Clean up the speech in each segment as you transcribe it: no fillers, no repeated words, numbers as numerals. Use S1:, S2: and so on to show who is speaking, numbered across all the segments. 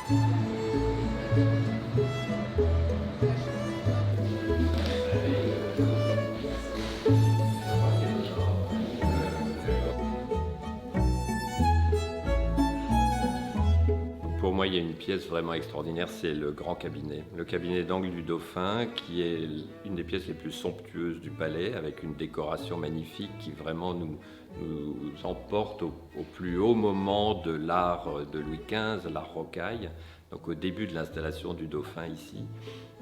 S1: Pour moi, il y a une pièce vraiment extraordinaire, c'est le grand cabinet. Le cabinet d'angle du Dauphin, qui est une des pièces les plus somptueuses du palais, avec une décoration magnifique qui vraiment nous emporte au plus haut moment de l'art de Louis XV, l'art rocaille, donc au début de l'installation du Dauphin ici.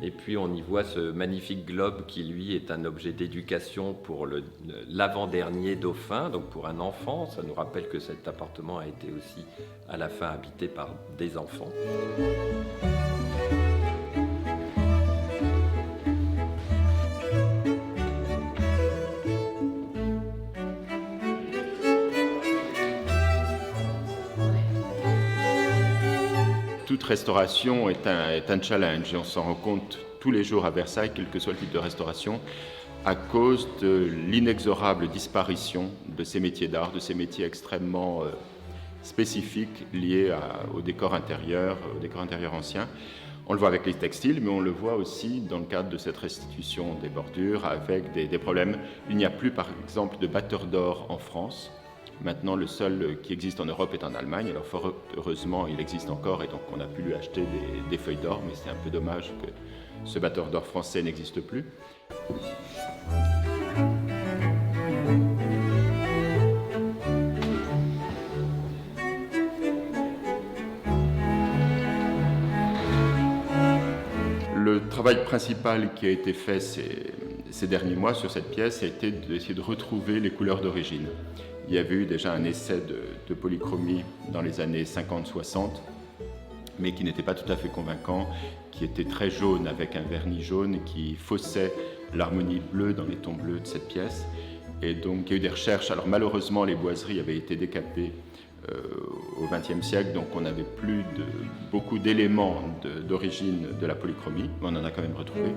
S1: Et puis on y voit ce magnifique globe qui lui est un objet d'éducation pour l'avant-dernier Dauphin, donc pour un enfant. Ça nous rappelle que cet appartement a été aussi à la fin habité par des enfants.
S2: Toute restauration est un challenge et on s'en rend compte tous les jours à Versailles, quel que soit le type de restauration, à cause de l'inexorable disparition de ces métiers d'art, de ces métiers extrêmement spécifiques liés au décor intérieur ancien. On le voit avec les textiles, mais on le voit aussi dans le cadre de cette restitution des bordures avec des problèmes. Il n'y a plus, par exemple, de batteur d'or en France. Maintenant, le seul qui existe en Europe est en Allemagne. Alors, fort heureusement, il existe encore et donc on a pu lui acheter des feuilles d'or, mais c'est un peu dommage que ce batteur d'or français n'existe plus. Le travail principal qui a été fait ces derniers mois sur cette pièce a été d'essayer de retrouver les couleurs d'origine. Il y avait eu déjà un essai de polychromie dans les années 50-60, mais qui n'était pas tout à fait convaincant, qui était très jaune avec un vernis jaune qui faussait l'harmonie bleue dans les tons bleus de cette pièce. Et donc il y a eu des recherches. Alors malheureusement, les boiseries avaient été décapées au XXe siècle, donc on n'avait plus beaucoup d'éléments d'origine de la polychromie, mais on en a quand même retrouvé.